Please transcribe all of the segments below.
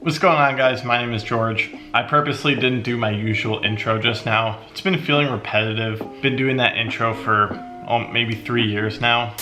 What's going on, guys? My name is George. I purposely didn't do my usual intro just now. It's been feeling repetitive. Been doing that intro for maybe 3 years now.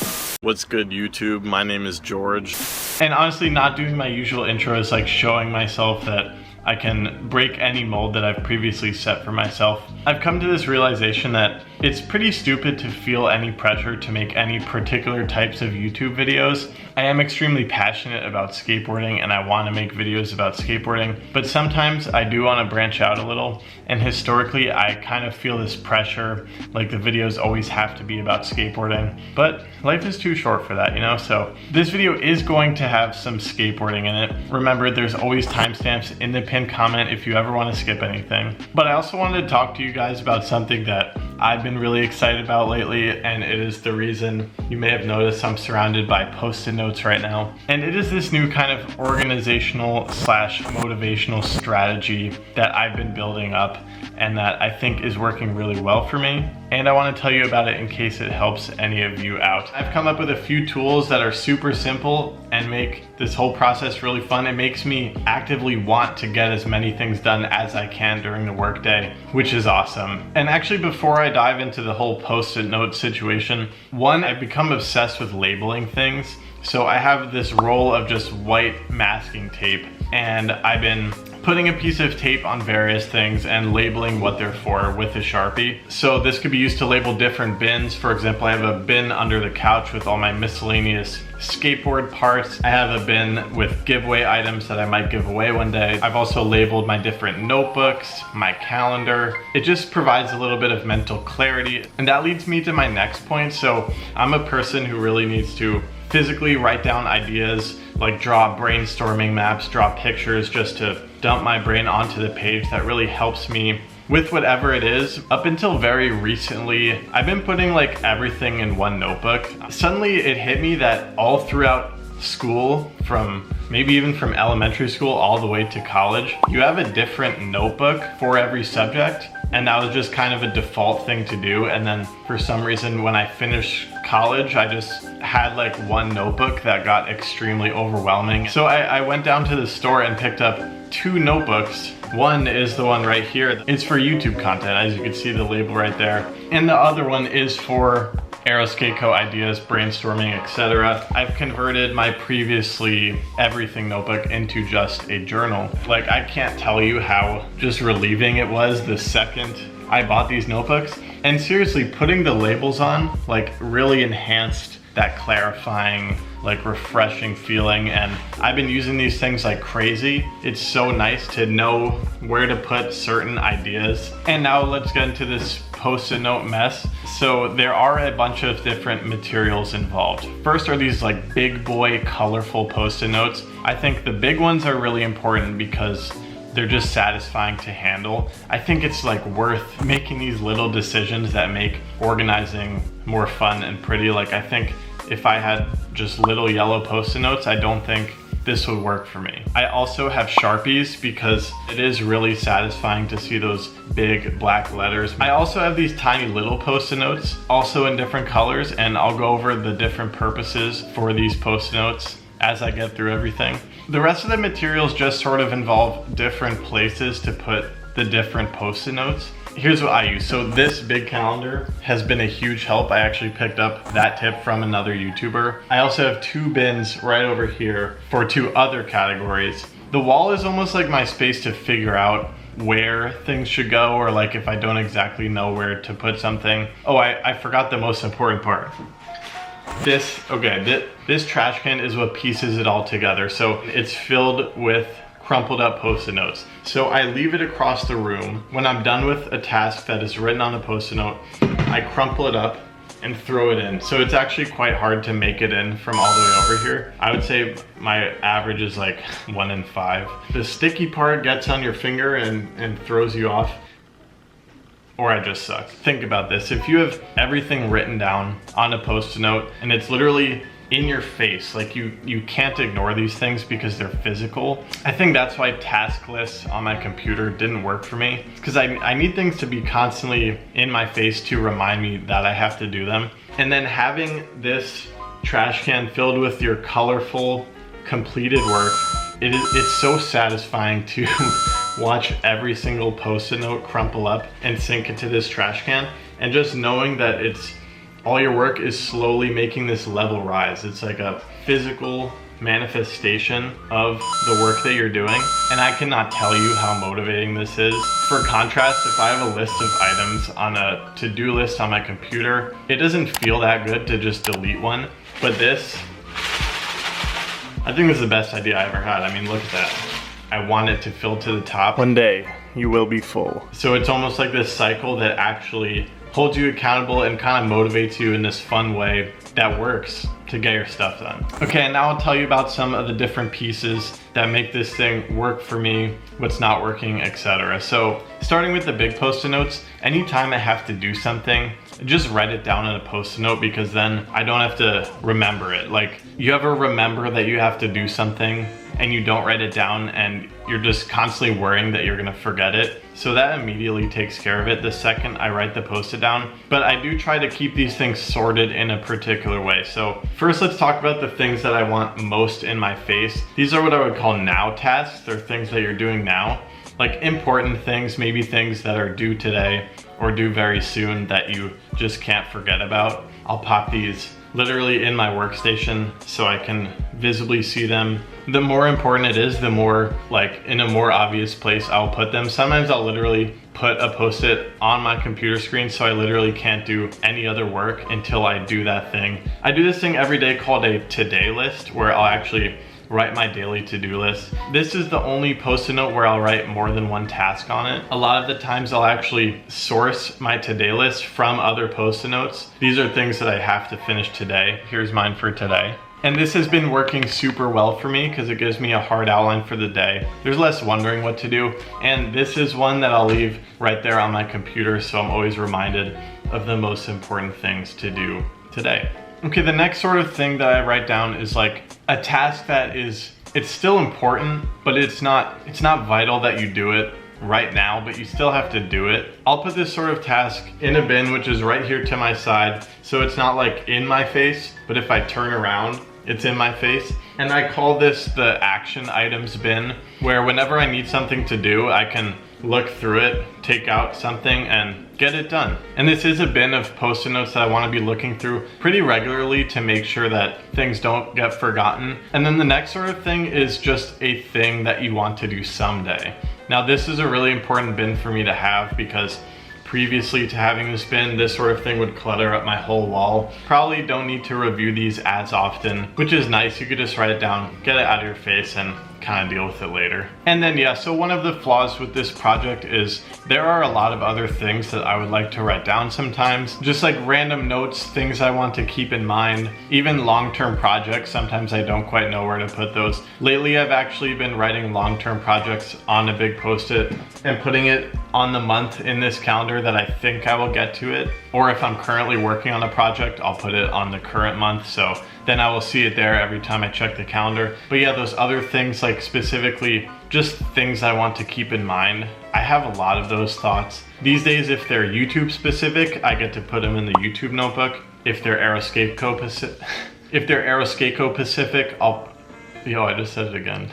What's good, YouTube? My name is George. And honestly, not doing my usual intro is like showing myself that I can break any mold that I've previously set for myself. I've come to this realization that it's pretty stupid to feel any pressure to make any particular types of YouTube videos. I am extremely passionate about skateboarding and I want to make videos about skateboarding, but sometimes I do want to branch out a little, and historically I kind of feel this pressure, like the videos always have to be about skateboarding, but life is too short for that, you know? So this video is going to have some skateboarding in it. Remember, there's always timestamps in the pinned comment if you ever want to skip anything. But I also wanted to talk to you guys about something that I've been really excited about lately, and it is the reason you may have noticed I'm surrounded by post-it notes right now. And it is this new kind of organizational slash motivational strategy that I've been building up and that I think is working really well for me. And I want to tell you about it in case it helps any of you out. I've come up with a few tools that are super simple and make this whole process really fun. It makes me actively want to get as many things done as I can during the workday, which is awesome. And actually, before I dive into the whole post-it note situation, one, I've become obsessed with labeling things. So I have this roll of just white masking tape, and I've been putting a piece of tape on various things and labeling what they're for with a Sharpie. So this could be used to label different bins. For example, I have a bin under the couch with all my miscellaneous skateboard parts. I have a bin with giveaway items that I might give away one day. I've also labeled my different notebooks, my calendar. It just provides a little bit of mental clarity. And that leads me to my next point. So I'm a person who really needs to physically write down ideas, like draw brainstorming maps, draw pictures, just to dump my brain onto the page. That really helps me with whatever it is. Up until very recently, I've been putting like everything in one notebook. Suddenly it hit me that all throughout school, from maybe even from elementary school all the way to college, you have a different notebook for every subject. And that was just kind of a default thing to do. And then for some reason, when I finished college, I just had like one notebook that got extremely overwhelming. So I went down to the store and picked up 2 notebooks. One is the one right here. It's for YouTube content, as you can see the label right there. And the other one is for Aeroskateco ideas, brainstorming, etc. I've converted my previously everything notebook into just a journal. Like, I can't tell you how just relieving it was the second I bought these notebooks. And seriously, putting the labels on like really enhanced that clarifying, like refreshing feeling. And I've been using these things like crazy. It's so nice to know where to put certain ideas. And now let's get into this post-it note mess. So there are a bunch of different materials involved. First are these like big boy colorful post-it notes. I think the big ones are really important because they're just satisfying to handle. I think it's like worth making these little decisions that make organizing more fun and pretty. Like, I think if I had just little yellow post-it notes, I don't think this would work for me. I also have Sharpies because it is really satisfying to see those big black letters. I also have these tiny little post-it notes, also in different colors, and I'll go over the different purposes for these post-it notes as I get through everything. The rest of the materials just sort of involve different places to put the different post-it notes. Here's what I use. So this big calendar has been a huge help. I actually picked up that tip from another YouTuber. I also have 2 bins right over here for 2 other categories. The wall is almost like my space to figure out where things should go, or like if I don't exactly know where to put something. Oh, I forgot the most important part. This trash can is what pieces it all together. So it's filled with crumpled up post-it notes. So I leave it across the room. When I'm done with a task that is written on a post-it note, I crumple it up and throw it in. So it's actually quite hard to make it in from all the way over here. I would say my average is like 1 in 5. The sticky part gets on your finger and throws you off. Or I just suck. Think about this. If you have everything written down on a post-it note and it's literally in your face, like you can't ignore these things because they're physical. I think that's why task lists on my computer didn't work for me, because I need things to be constantly in my face to remind me that I have to do them. And then having this trash can filled with your colorful completed work it's so satisfying to watch every single post-it note crumple up and sink into this trash can, and just knowing that all your work is slowly making this level rise. It's like a physical manifestation of the work that you're doing, and I cannot tell you how motivating this is. For contrast, if I have a list of items on a to-do list on my computer, it doesn't feel that good to just delete one, but this, I think this is the best idea I ever had. I mean, look at that. I want it to fill to the top. One day, you will be full. So it's almost like this cycle that actually holds you accountable and kind of motivates you in this fun way that works to get your stuff done. Okay, and now I'll tell you about some of the different pieces that make this thing work for me, what's not working, etc. So starting with the big post-it notes, anytime I have to do something, just write it down in a post-it note, because then I don't have to remember it. Like, you ever remember that you have to do something and you don't write it down and you're just constantly worrying that you're gonna forget it? So that immediately takes care of it the second I write the post-it down. But I do try to keep these things sorted in a particular way. So first, let's talk about the things that I want most in my face. These are what I would call now tasks. They're things that you're doing now. Like important things, maybe things that are due today or due very soon that you just can't forget about. I'll pop these literally in my workstation so I can visibly see them. The more important it is, the more, like, in a more obvious place I'll put them. Sometimes I'll literally put a post-it on my computer screen so I literally can't do any other work until I do that thing. I do this thing every day called a today list, where I'll actually write my daily to-do list. This is the only post-it note where I'll write more than one task on it. A lot of the times I'll actually source my today list from other post-it notes. These are things that I have to finish today. Here's mine for today. And this has been working super well for me because it gives me a hard outline for the day. There's less wondering what to do. And this is one that I'll leave right there on my computer, so I'm always reminded of the most important things to do today. Okay, the next sort of thing that I write down is like a task that it's still important, but it's not vital that you do it right now, but you still have to do it. I'll put this sort of task in a bin, which is right here to my side, so it's not like in my face, but if I turn around, it's in my face. And I call this the action items bin, where whenever I need something to do, I can look through it, take out something, and get it done. And this is a bin of post-it notes that I want to be looking through pretty regularly to make sure that things don't get forgotten. And then the next sort of thing is just a thing that you want to do someday. Now, this is a really important bin for me to have because previously to having this bin, this sort of thing would clutter up my whole wall. Probably don't need to review these as often, which is nice. You could just write it down, get it out of your face, and kind of deal with it later. And then yeah, so one of the flaws with this project is there are a lot of other things that I would like to write down sometimes. Just like random notes, things I want to keep in mind, even long-term projects. Sometimes I don't quite know where to put those. Lately, I've actually been writing long-term projects on a big post-it and putting it on the month in this calendar that I think I will get to it. Or if I'm currently working on a project, I'll put it on the current month. So then I will see it there every time I check the calendar. But yeah, those other things, like specifically just things I want to keep in mind, I have a lot of those thoughts. These days, if they're YouTube specific, I get to put them in the YouTube notebook. If they're Aeroscape Pacific, I just said it again.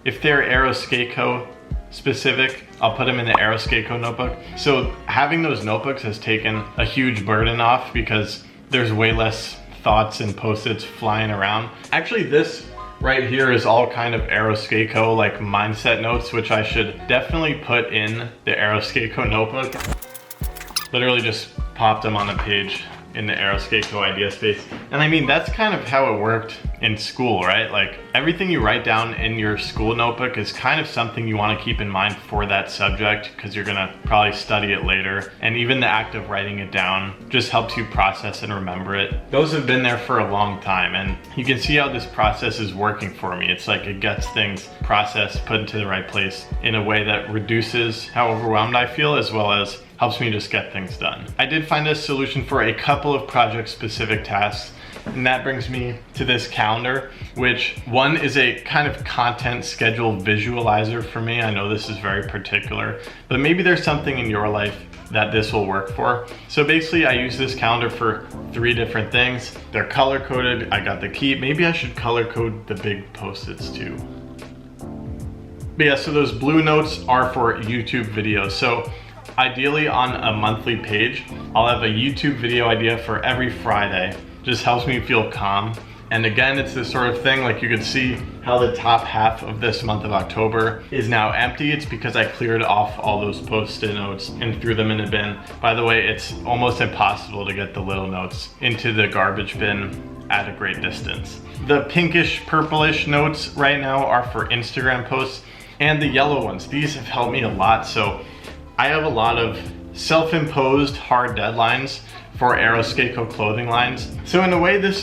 If they're Aeroscape specific, I'll put them in the Aeroscape notebook. So having those notebooks has taken a huge burden off because there's way less thoughts and post-its flying around. Actually, this right here is all kind of Aeroscape like mindset notes, which I should definitely put in the Aeroscape notebook. Literally just popped them on a page in the Aeroscape idea space. And I mean, that's kind of how it worked in school, right? Like everything you write down in your school notebook is kind of something you want to keep in mind for that subject because you're gonna probably study it later. And even the act of writing it down just helps you process and remember it. Those have been there for a long time, and you can see how this process is working for me. It's like it gets things processed, put into the right place in a way that reduces how overwhelmed I feel, as well as helps me just get things done. I did find a solution for a couple of project-specific tasks, and that brings me to this calendar, which one is a kind of content schedule visualizer for me. I know this is very particular, but maybe there's something in your life that this will work for. So basically, I use this calendar for 3 different things. They're color-coded. I got the key. Maybe I should color code the big post-its too. But yeah, so those blue notes are for YouTube videos. So ideally on a monthly page, I'll have a YouTube video idea for every Friday. Just helps me feel calm. And again, it's this sort of thing, like you could see how the top half of this month of October is now empty. It's because I cleared off all those post-it notes and threw them in a bin. By the way, it's almost impossible to get the little notes into the garbage bin at a great distance. The pinkish purplish notes right now are for Instagram posts, and the yellow ones, these have helped me a lot. So I have a lot of self-imposed hard deadlines for Aeroskaco clothing lines. So in a way, this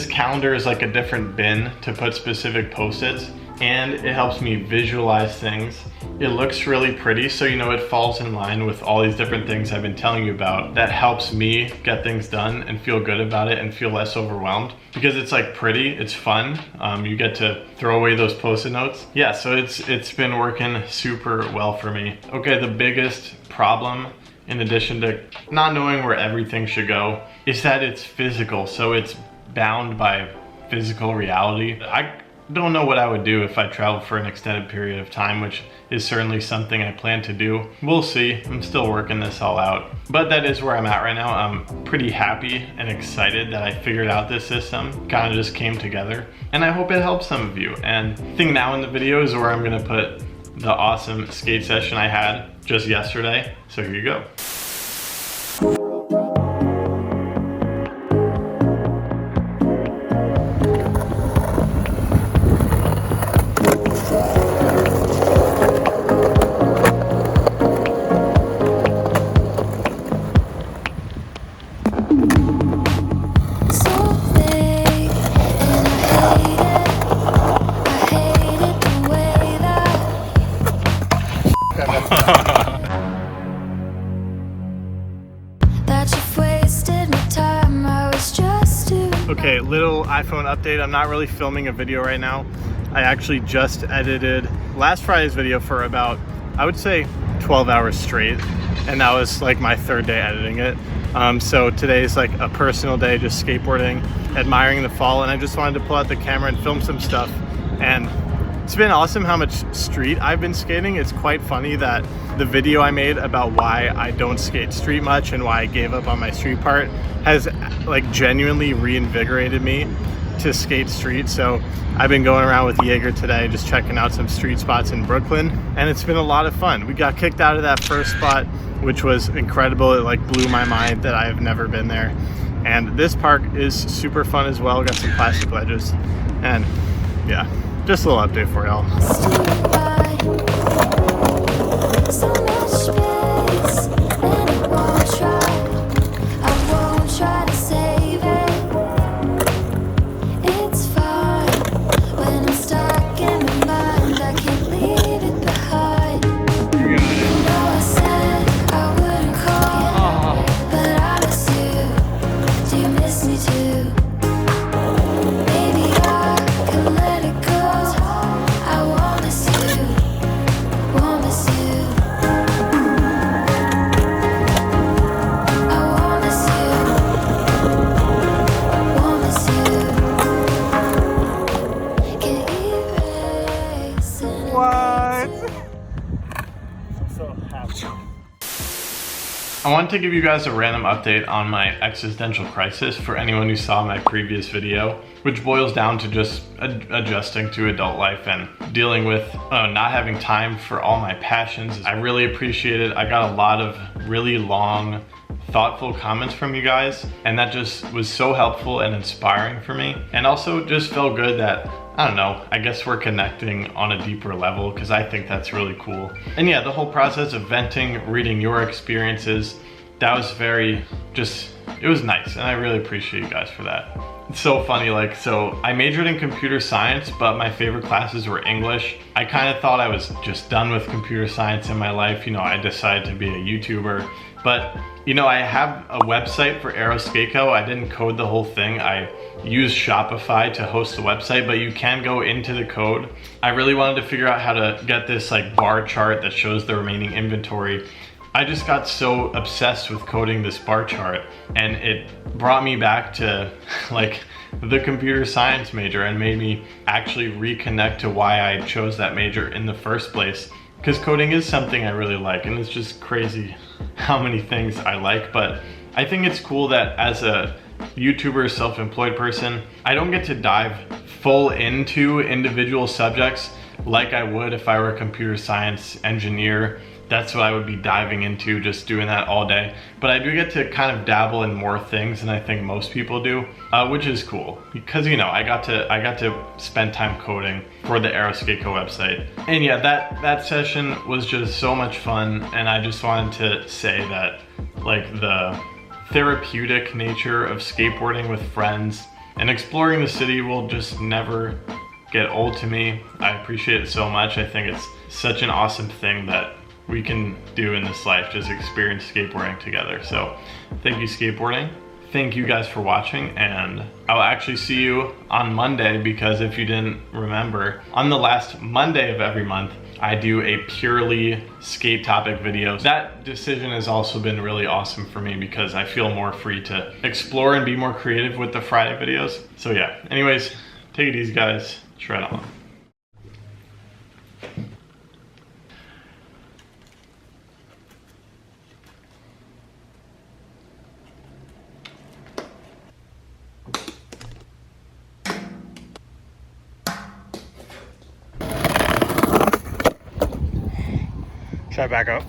calendar is like a different bin to put specific post-its, and it helps me visualize things. It looks really pretty, so you know it falls in line with all these different things I've been telling you about. That helps me get things done and feel good about it and feel less overwhelmed, because it's like pretty, it's fun. You get to throw away those post-it notes. Yeah, so it's been working super well for me. Okay, the biggest problem, in addition to not knowing where everything should go, is that it's physical. So it's bound by physical reality. I don't know what I would do if I traveled for an extended period of time, which is certainly something I plan to do. We'll see. I'm still working this all out. But that is where I'm at right now. I'm pretty happy and excited that I figured out this system. Kind of just came together. And I hope it helps some of you. And I think now in the video is where I'm gonna put the awesome skate session I had just yesterday. So here you go. Okay, little iPhone update. I'm not really filming a video right now. I actually just edited last Friday's video for about, I would say 12 hours straight. And that was like my third day editing it. So today's like a personal day, just skateboarding, admiring the fall. And I just wanted to pull out the camera and film some stuff. And it's been awesome how much street I've been skating. It's quite funny that the video I made about why I don't skate street much and why I gave up on my street part has like genuinely reinvigorated me to skate street. So I've been going around with Jaeger today, just checking out some street spots in Brooklyn, and it's been a lot of fun. We got kicked out of that first spot, which was incredible. It like blew my mind that I've never been there. And this park is super fun as well. Got some plastic ledges, and yeah, just a little update for y'all. So much space, and it won't try. I won't try to save it. It's fine when I'm stuck in my mind. I can't leave it behind. You know I said I wouldn't call, but I miss you. Do you miss me too? Maybe I can let it go. I won't miss you. Won't miss you. I wanted to give you guys a random update on my existential crisis for anyone who saw my previous video, which boils down to just adjusting to adult life and dealing with not having time for all my passions. I really appreciate it. I got a lot of really long, thoughtful comments from you guys, and that just was so helpful and inspiring for me. And also just felt good that, I don't know, I guess we're connecting on a deeper level, because I think that's really cool. And yeah, the whole process of venting, reading your experiences, that was very it was nice, and I really appreciate you guys for that. It's so funny, like, so I majored in computer science, but my favorite classes were English. I kind of thought I was just done with computer science in my life. You know, I decided to be a YouTuber, but you know, I have a website for Aeroskaco. I didn't code the whole thing. I used Shopify to host the website, but you can go into the code. I really wanted to figure out how to get this like bar chart that shows the remaining inventory I just got so obsessed with coding this bar chart, and it brought me back to like the computer science major and made me actually reconnect to why I chose that major in the first place. Because coding is something I really like, and it's just crazy how many things I like. But I think it's cool that as a YouTuber, self-employed person, I don't get to dive full into individual subjects like I would if I were a computer science engineer. That's what I would be diving into, just doing that all day. But I do get to kind of dabble in more things than I think most people do, which is cool because, you know, I got to spend time coding for the Aeroskateco website. And yeah, that session was just so much fun, and I just wanted to say that like the therapeutic nature of skateboarding with friends and exploring the city will just never get old to me. I appreciate it so much. I think it's such an awesome thing that we can do in this life, just experience skateboarding together. So thank you, skateboarding. Thank you guys for watching, and I'll actually see you on Monday, because if you didn't remember, on the last Monday of every month, I do a purely skate topic video. That decision has also been really awesome for me because I feel more free to explore and be more creative with the Friday videos. So yeah, anyways, take it easy guys, shred on. Should I back up?